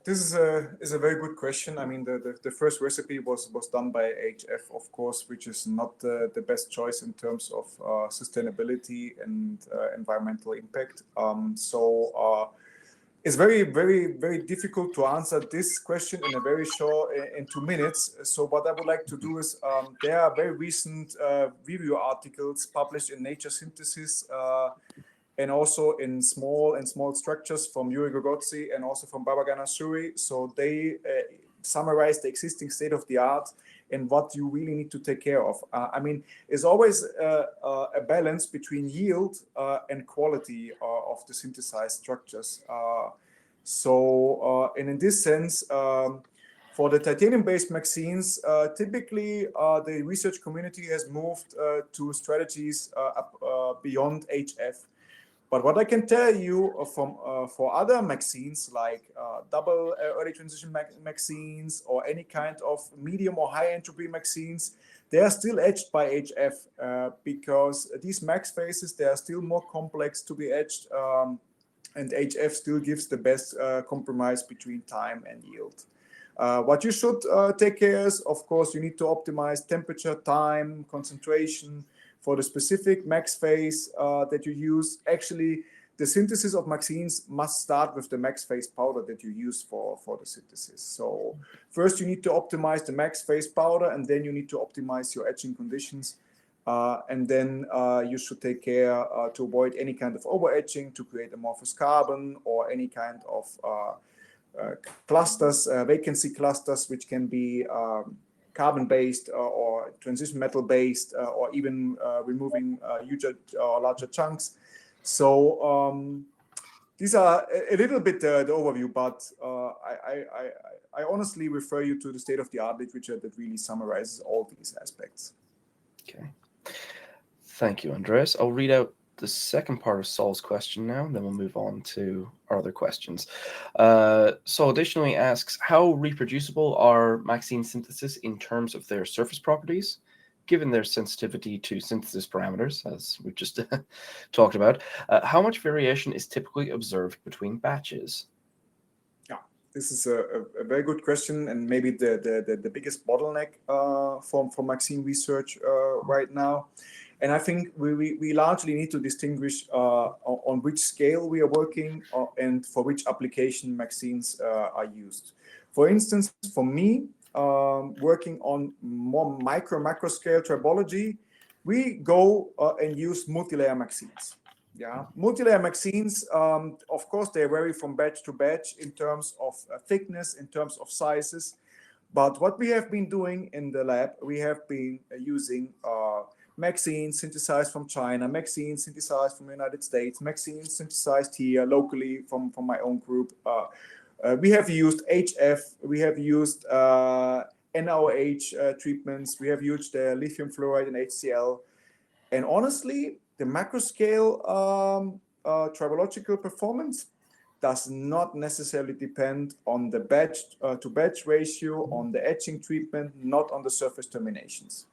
this is a very good question. I mean, the first recipe was done by HF, of course, which is not the best choice in terms of sustainability and environmental impact. It's very, very, very difficult to answer this question in a very short, in 2 minutes. So what I would like to do is, there are very recent review articles published in Nature Synthesis, and also in small structures from Yuri Gogotsi and also from Babagana Suri. So they summarize the existing state of the art and what you really need to take care of. I mean, it's always a balance between yield and quality of the synthesized structures. And in this sense, for the titanium-based MXenes, typically the research community has moved to strategies beyond HF. But what I can tell you for other MXenes, like double early transition MXenes or any kind of medium or high entropy MXenes, they are still etched by HF because these max phases, they are still more complex to be etched, and HF still gives the best compromise between time and yield. What you should take care is, of course, you need to optimize temperature, time, concentration, for the specific max phase that you use. Actually, the synthesis of MXenes must start with the max phase powder that you use for the synthesis. So first you need to optimize the max phase powder, and then you need to optimize your etching conditions. And then you should take care to avoid any kind of over etching to create amorphous carbon or any kind of clusters, vacancy clusters, which can be carbon-based or transition metal-based, or even removing huge or larger chunks. So these are a little bit the overview, but I honestly refer you to the state-of-the-art literature that really summarizes all these aspects. Okay. Thank you, Andreas. I'll read out the second part of Saul's question now, and then we'll move on to our other questions. Saul additionally asks, how reproducible are MXene synthesis in terms of their surface properties, given their sensitivity to synthesis parameters, as we've just talked about? How much variation is typically observed between batches? Yeah, this is a very good question, and maybe the biggest bottleneck for MXene research right now. And I think we largely need to distinguish on which scale we are working and for which application MXenes are used. For instance, for me, working on more macro scale tribology, we go and use multi-layer MXenes. Yeah, multi-layer MXenes, of course, they vary from batch to batch in terms of thickness, in terms of sizes. But what we have been doing in the lab, we have been using MXene synthesized from China, MXene synthesized from the United States, MXene synthesized here locally from my own group. We have used HF, we have used NaOH treatments, we have used lithium fluoride and HCl. And honestly, the macro scale tribological performance does not necessarily depend on the batch to batch ratio, on the etching treatment, not on the surface terminations.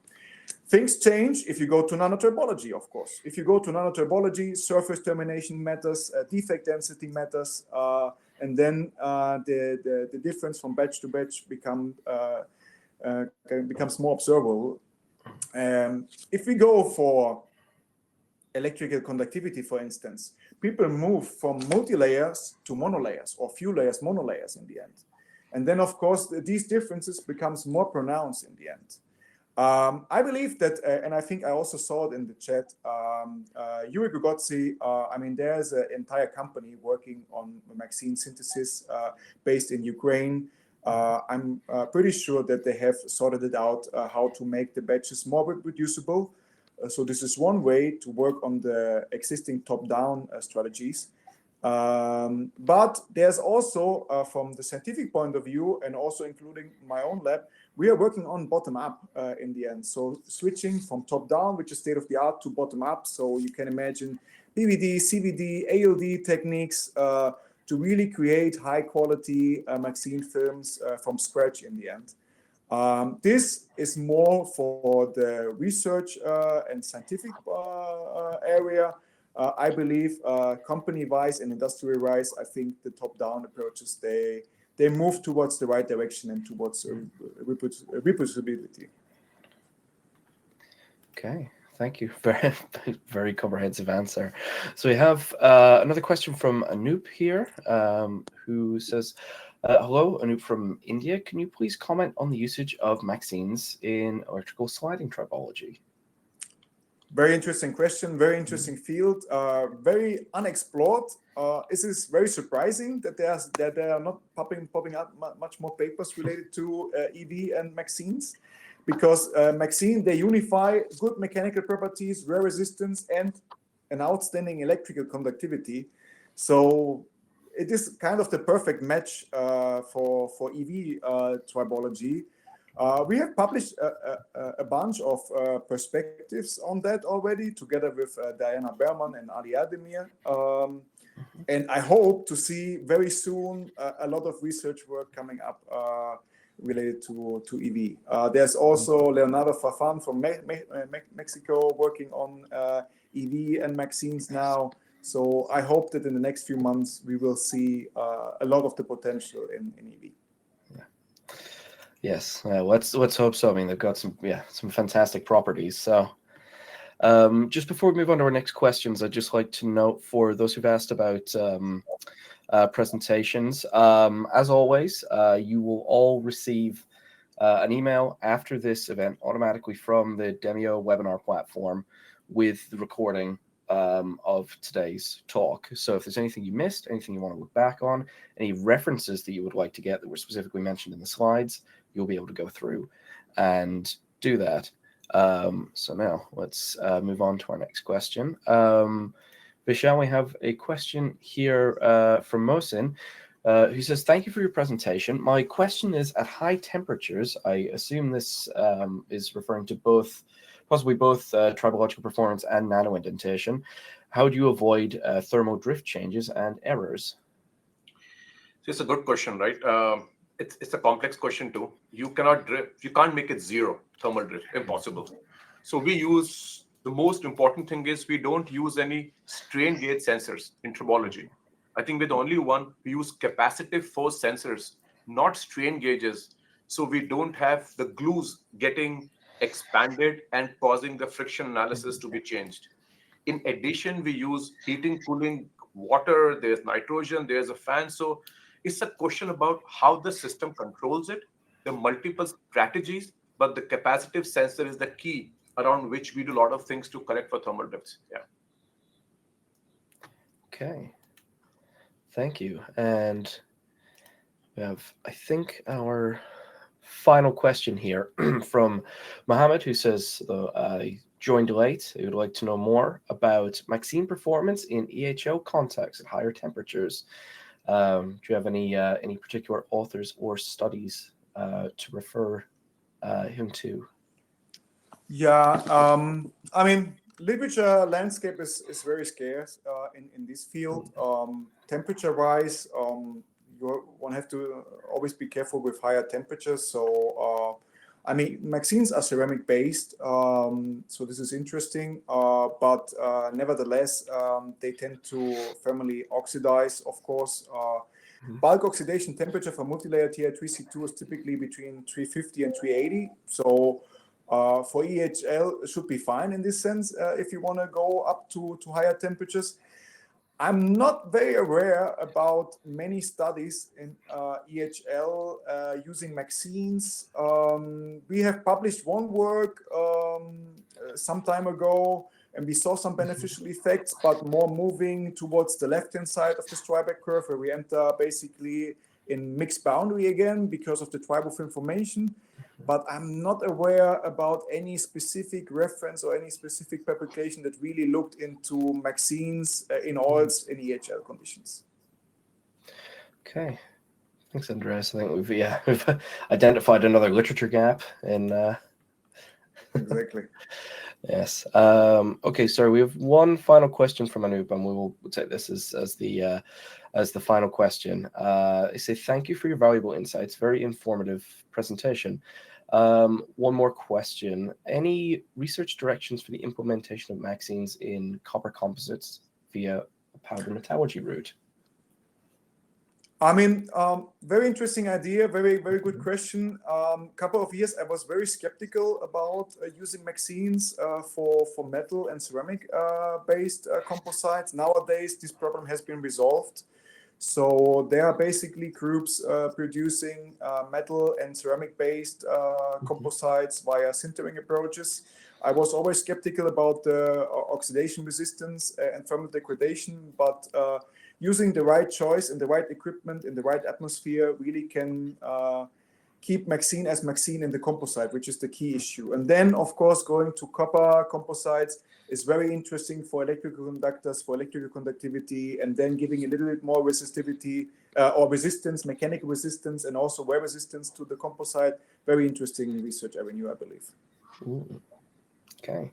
Things change if you go to nanotribology, of course. If you go to nanotribology, surface termination matters, defect density matters, and then the difference from batch to batch becomes more observable. If we go for electrical conductivity, for instance, people move from multi-layers to monolayers, or few layers, monolayers in the end. And then, of course, these differences becomes more pronounced in the end. I believe that, and I think I also saw it in the chat, Yuri Gogotsi, I mean, there's an entire company working on MXene synthesis based in Ukraine. I'm pretty sure that they have sorted it out how to make the batches more reproducible. So this is one way to work on the existing top-down strategies. But there's also, from the scientific point of view, and also including my own lab, we are working on bottom-up in the end. So switching from top-down, which is state-of-the-art, to bottom-up. So you can imagine PVD, CVD, ALD techniques to really create high-quality MXene films from scratch in the end. This is more for the research and scientific area. I believe company-wise and industry-wise, I think the top-down approaches, they move towards the right direction and towards reproducibility. Okay, thank you. Very, very comprehensive answer. So we have another question from Anoop here, who says, hello, Anoop from India. Can you please comment on the usage of MXenes in electrical sliding tribology? Very interesting question, very interesting field, very unexplored. This is very surprising that there are not popping up much more papers related to EV and MXenes, because MXene, they unify good mechanical properties, wear resistance, and an outstanding electrical conductivity. So it is kind of the perfect match for EV tribology. We have published a bunch of perspectives on that already, together with Diana Berman and Ali Ademir. And I hope to see very soon a lot of research work coming up related to EV. There's also Leonardo Farfan from Mexico working on EV and MXenes now. So I hope that in the next few months we will see a lot of the potential in EV. Yes, let's hope so. I mean, they've got some fantastic properties. So just before we move on to our next questions, I'd just like to note for those who've asked about presentations, as always, you will all receive an email after this event automatically from the Demio webinar platform with the recording of today's talk. So if there's anything you missed, anything you want to look back on, any references that you would like to get that were specifically mentioned in the slides, you'll be able to go through and do that. So now let's move on to our next question. Vishal, we have a question here from Mohsin, who says, thank you for your presentation. My question is, at high temperatures, I assume this is referring to possibly both tribological performance and nano indentation. How do you avoid thermal drift changes and errors? It's a good question, right? It's a complex question too. You cannot drift. You can't make it zero thermal drift. Impossible. So the most important thing is we don't use any strain gauge sensors in tribology. I think we're the only one who use capacitive force sensors, not strain gauges. So we don't have the glues getting expanded and causing the friction analysis to be changed. In addition, we use heating, cooling, water, there's nitrogen, there's a fan. So it's a question about how the system controls it, the multiple strategies, but the capacitive sensor is the key around which we do a lot of things to correct for thermal drifts. Yeah. Okay. Thank you. And we have, I think, our final question here from Mohammed, who says, I joined late. He would like to know more about MXene performance in EHL contacts at higher temperatures. Do you have any particular authors or studies to refer him to? Yeah, I mean, literature landscape is very scarce in this field. Temperature-wise, one have to always be careful with higher temperatures. So, I mean, MXenes are ceramic-based, so this is interesting. But nevertheless, they tend to thermally oxidize, of course. Bulk oxidation temperature for multilayer Ti3C2 is typically between 350 and 380. So for EHL, it should be fine in this sense if you want to go up to higher temperatures. I'm not very aware about many studies in EHL using MXenes. We have published one work some time ago, and we saw some beneficial effects, but more moving towards the left-hand side of the Striebeck curve, where we enter basically in mixed boundary again because of the tribofilm formation. But I'm not aware about any specific reference or any specific publication that really looked into MXenes in oils in EHL conditions. Okay. Thanks, Andreas. I think we've identified another literature gap in Exactly. Yes. Okay, so we have one final question from Anoop, and we'll take this as the final question. I say thank you for your valuable insights. Very informative presentation. One more question. Any research directions for the implementation of MXenes in copper composites via a powder metallurgy route? I mean, very interesting idea, very good question. Couple of years I was very skeptical about using MXenes for metal and ceramic based composites. Nowadays, this problem has been resolved. So there are basically groups producing metal and ceramic based composites via sintering approaches. I was always skeptical about the oxidation resistance and thermal degradation, but using the right choice and the right equipment in the right atmosphere really can keep MXene as MXene in the composite, which is the key issue. And then, of course, going to copper composites is very interesting for electrical conductors, for electrical conductivity, and then giving a little bit more resistivity or resistance, mechanical resistance, and also wear resistance to the composite. Very interesting research avenue, I believe. Ooh. Okay,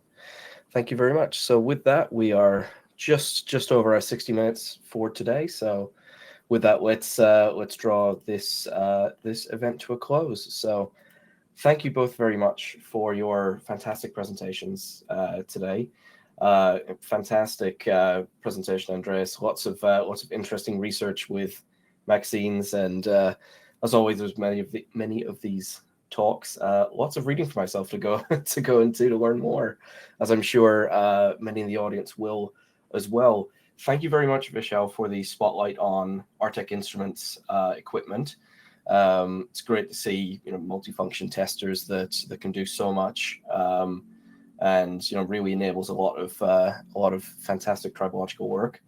thank you very much. So with that, we are just over our 60 minutes for today. So with that, let's draw this this event to a close. So thank you both very much for your fantastic presentations today. Fantastic presentation, Andreas. Lots of interesting research with MXenes, and as always, there's many of these talks. Lots of reading for myself to go into to learn more, as I'm sure many in the audience will as well. Thank you very much, Vishal, for the spotlight on Artec Instruments equipment. It's great to see multifunction testers that can do so much, and really enables a lot of fantastic tribological work.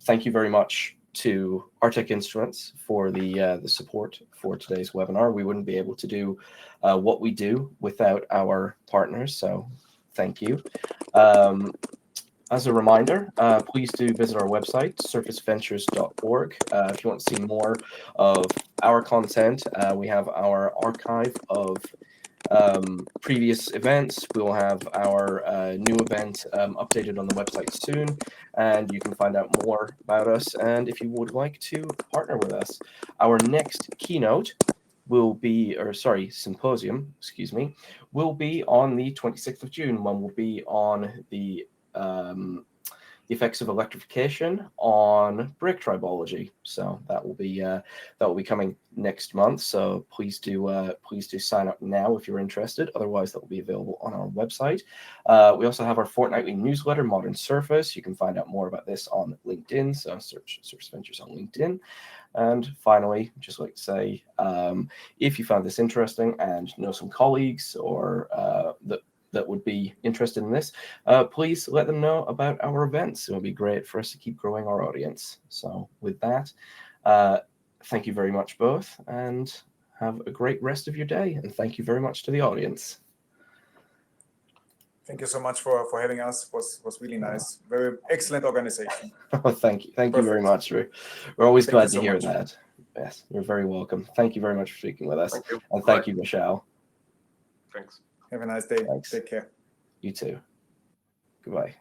Thank you very much to Artec Instruments for the support for today's webinar. We wouldn't be able to do what we do without our partners, so thank you. As a reminder, please do visit our website, surfaceventures.org. If you want to see more of our content, we have our archive of previous events. We will have our new event updated on the website soon, and you can find out more about us. And if you would like to partner with us, our next keynote will be, symposium, will be on the 26th of June, when we'll be on the effects of electrification on brake tribology. So that will be coming next month. So please do sign up now if you're interested. Otherwise, that will be available on our website. We also have our fortnightly newsletter, Modern Surface. You can find out more about this on LinkedIn. So search Surface Ventures on LinkedIn. And finally, just like to say, if you found this interesting and know some colleagues or that would be interested in this, please let them know about our events. It would be great for us to keep growing our audience. So with that, thank you very much both, and have a great rest of your day. And thank you very much to the audience. Thank you so much for having us. Was really nice. Very excellent organization. Thank you. Thank you very much. We're always glad to hear that. Yes, you're very welcome. Thank you very much for speaking with us. Thank you. And thank you, Michelle. Thanks. Have a nice day. Thanks. Take care. You too. Goodbye.